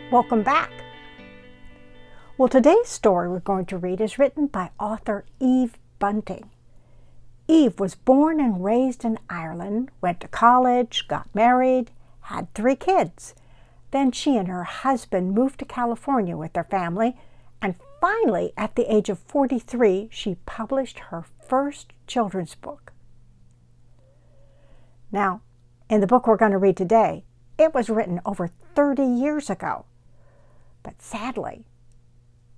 Welcome back. Well, today's story we're going to read is written by author Eve Bunting. Eve was born and raised in Ireland, went to college, got married, had 3 kids. Then she and her husband moved to California with their family, and finally, at the age of 43, she published her first children's book. Now, in the book we're going to read today, it was written over 30 years ago. But sadly,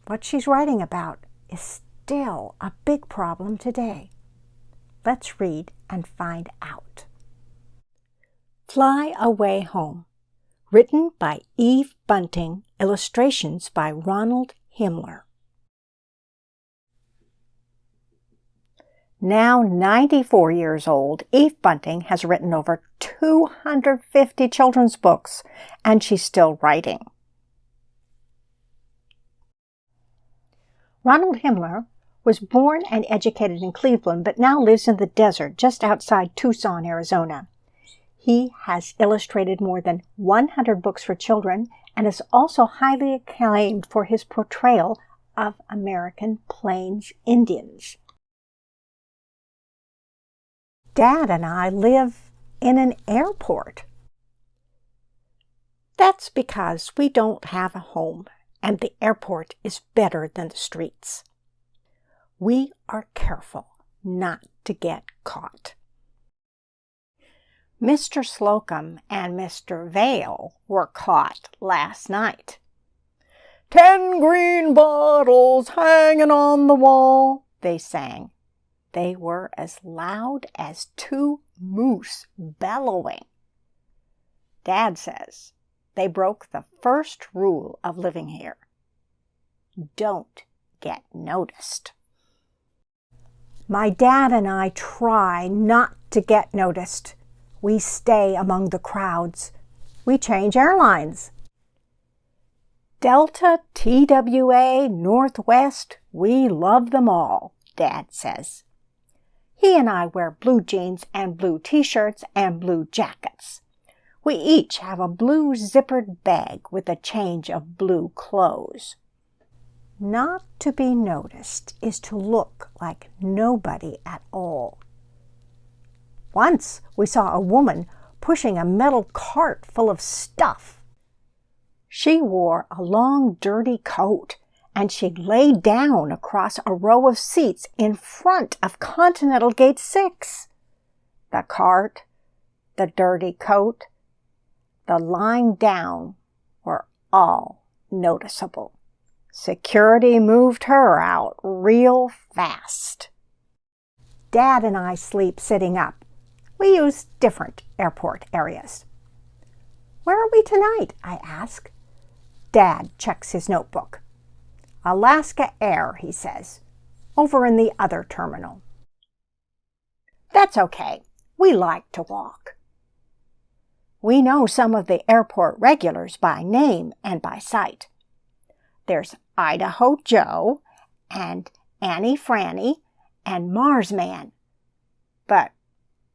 what she's writing about is still a big problem today. Let's read and find out. Fly Away Home, written by Eve Bunting, illustrations by Ronald Himmler. Now 94 years old, Eve Bunting has written over 250 children's books, and she's still writing. Ronald Himmler was born and educated in Cleveland, but now lives in the desert just outside Tucson, Arizona. He has illustrated more than 100 books for children and is also highly acclaimed for his portrayal of American Plains Indians. Dad and I live in an airport. That's because we don't have a home, and the airport is better than the streets. We are careful not to get caught. Mr. Slocum and Mr. Vale were caught last night. 10 green bottles hanging on the wall, they sang. They were as loud as 2 moose bellowing. Dad says they broke the first rule of living here. Don't get noticed. My dad and I try not to get noticed. We stay among the crowds. We change airlines. Delta, TWA, Northwest, we love them all, Dad says. He and I wear blue jeans and blue t-shirts and blue jackets. We each have a blue zippered bag with a change of blue clothes. Not to be noticed is to look like nobody at all. Once we saw a woman pushing a metal cart full of stuff. She wore a long, dirty coat, and she lay down across a row of seats in front of Continental Gate 6. The cart, the dirty coat, the lying down were all noticeable. Security moved her out real fast. Dad and I sleep sitting up. We use different airport areas. Where are we tonight? I ask. Dad checks his notebook. Alaska Air, he says. Over in the other terminal. That's okay. We like to walk. We know some of the airport regulars by name and by sight. There's Idaho Joe and Annie Franny and Mars Man. But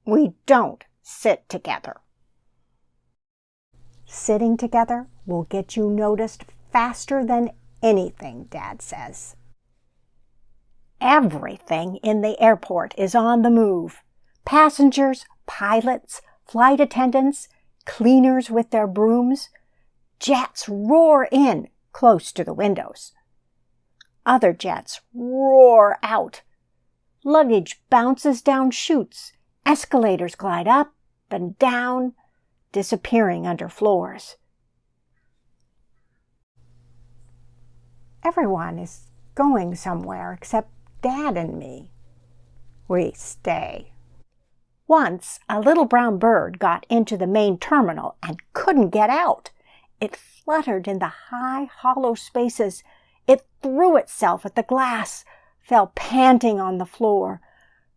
we don't sit together. Sitting together will get you noticed faster than anything, Dad says. Everything in the airport is on the move. Passengers, pilots, flight attendants, cleaners with their brooms. Jets roar in close to the windows. Other jets roar out. Luggage bounces down chutes. Escalators glide up and down, disappearing under floors. Everyone is going somewhere except Dad and me. We stay. Once, a little brown bird got into the main terminal and couldn't get out. It fluttered in the high, hollow spaces. It threw itself at the glass, fell panting on the floor,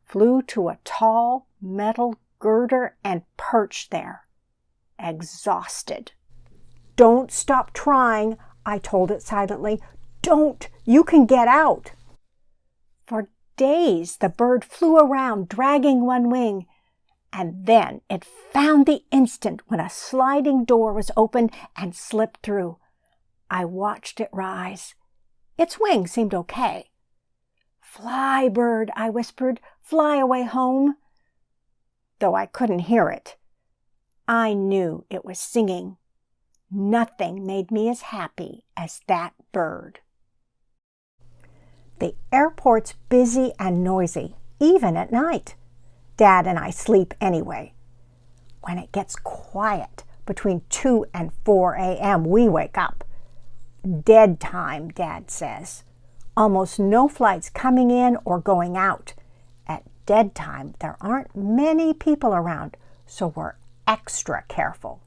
flew to a tall metal girder and perched there, exhausted. Don't stop trying, I told it silently. Don't! You can get out! For days the bird flew around, dragging one wing, and then it found the instant when a sliding door was opened and slipped through. I watched it rise. Its wings seemed okay. "Fly, bird," I whispered, "fly away home." Though I couldn't hear it, I knew it was singing. Nothing made me as happy as that bird. The airport's busy and noisy, even at night. Dad and I sleep anyway. When it gets quiet, between 2 and 4 a.m., we wake up. Dead time, Dad says. Almost no flights coming in or going out. At dead time, there aren't many people around, so we're extra careful.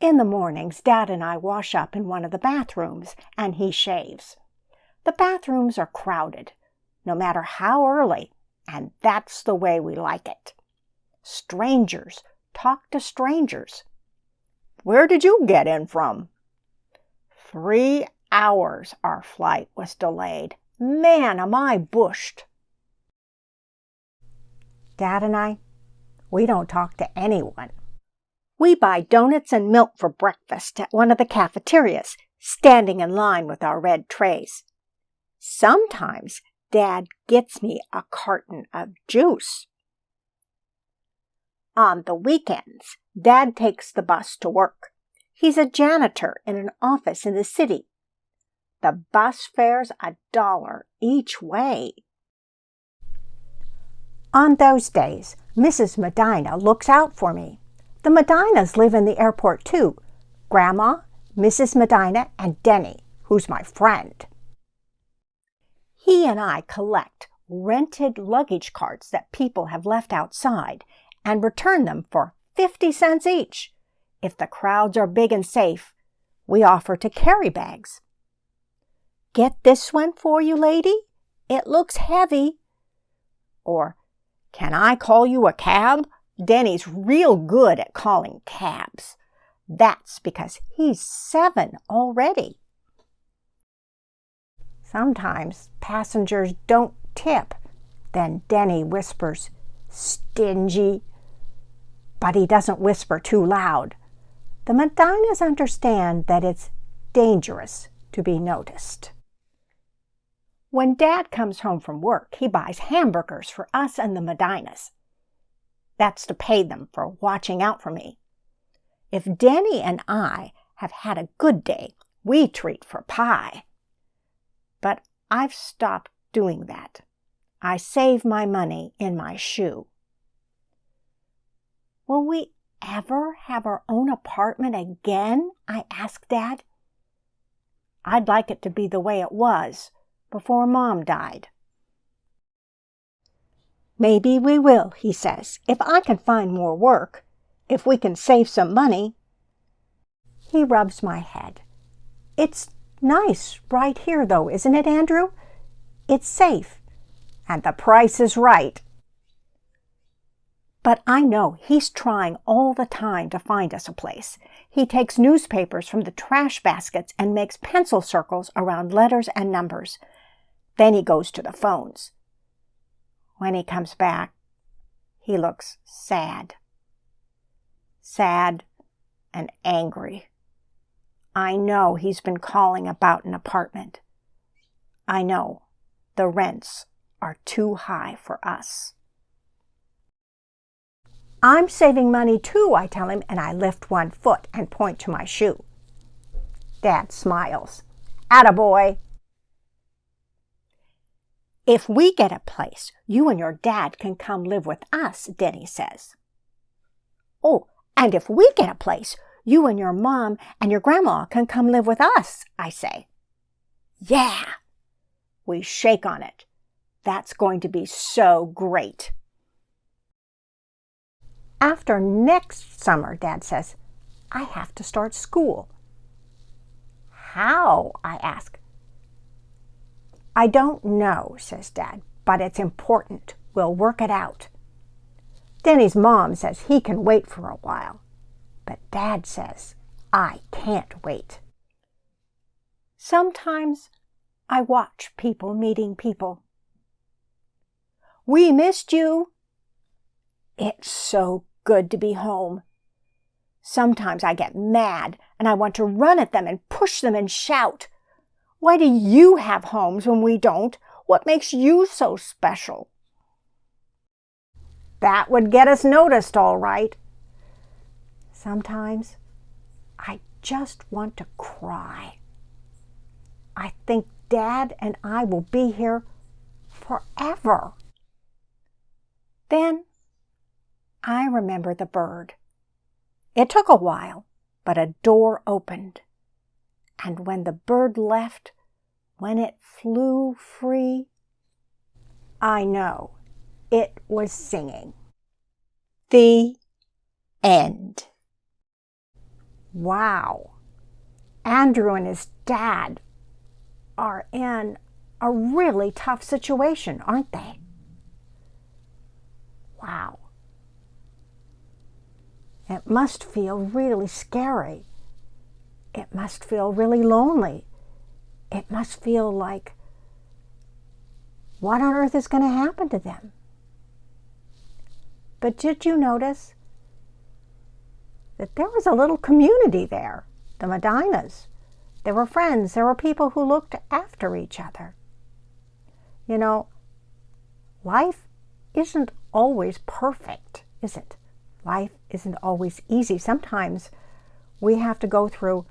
In the mornings, Dad and I wash up in one of the bathrooms, and he shaves. The bathrooms are crowded, no matter how early, and that's the way we like it. Strangers talk to strangers. "Where did you get in from?" 3 hours our flight was delayed. Man, am I bushed. Dad and I, we don't talk to anyone. We buy donuts and milk for breakfast at one of the cafeterias, standing in line with our red trays. Sometimes Dad gets me a carton of juice. On the weekends, Dad takes the bus to work. He's a janitor in an office in the city. The bus fare's $1 each way. On those days, Mrs. Medina looks out for me. The Medinas live in the airport too. Grandma, Mrs. Medina, and Denny, who's my friend. He and I collect rented luggage carts that people have left outside and return them for 50 cents each. If the crowds are big and safe, we offer to carry bags. "Get this one for you, lady? It looks heavy." Or, "Can I call you a cab?" Denny's real good at calling cabs. That's because he's 7 already. Sometimes passengers don't tip. Then Denny whispers, "Stingy." But he doesn't whisper too loud. The Medinas understand that it's dangerous to be noticed. When Dad comes home from work, he buys hamburgers for us and the Medinas. That's to pay them for watching out for me. If Denny and I have had a good day, we treat for pie. But I've stopped doing that. I save my money in my shoe. Will we ever have our own apartment again? I asked Dad. I'd like it to be the way it was before Mom died. Maybe we will, he says, if I can find more work, if we can save some money. He rubs my head. It's nice right here, though, isn't it, Andrew? It's safe, and the price is right. But I know he's trying all the time to find us a place. He takes newspapers from the trash baskets and makes pencil circles around letters and numbers. Then he goes to the phones. When he comes back, he looks sad. Sad and angry. I know he's been calling about an apartment. I know the rents are too high for us. I'm saving money too, I tell him, and I lift one foot and point to my shoe. Dad smiles. Attaboy. If we get a place, you and your dad can come live with us, Denny says. Oh, and if we get a place, you and your mom and your grandma can come live with us, I say. Yeah! We shake on it. That's going to be so great. After next summer, Dad says, I have to start school. How? I ask. I don't know, says Dad, but it's important. We'll work it out. Denny's mom says he can wait for a while, but Dad says I can't wait. Sometimes I watch people meeting people. We missed you. It's so good to be home. Sometimes I get mad and I want to run at them and push them and shout, "Why do you have homes when we don't? What makes you so special?" That would get us noticed, all right. Sometimes I just want to cry. I think Dad and I will be here forever. Then I remember the bird. It took a while, but a door opened. And when the bird left, when it flew free, I know it was singing. The end. Wow. Andrew and his dad are in a really tough situation, aren't they? Wow. It must feel really scary. It must feel really lonely. It must feel like, what on earth is going to happen to them? But did you notice that there was a little community there? The Medinas. There were friends. There were people who looked after each other. You know, life isn't always perfect, is it? Life isn't always easy. Sometimes we have to go through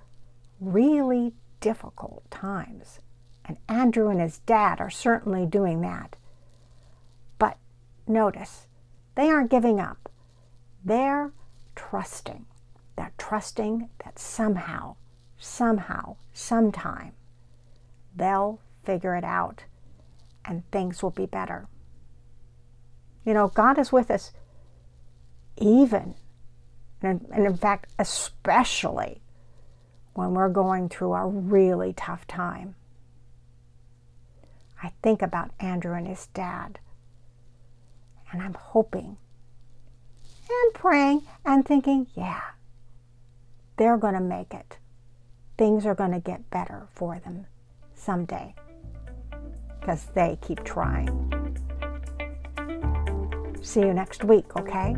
really difficult times. And Andrew and his dad are certainly doing that. But notice, they aren't giving up. They're trusting. They're trusting that somehow, sometime, they'll figure it out and things will be better. You know, God is with us even, and in fact, especially when we're going through a really tough time. I think about Andrew and his dad, and I'm hoping and praying and thinking, yeah, they're going to make it. Things are going to get better for them someday because they keep trying. See you next week, okay?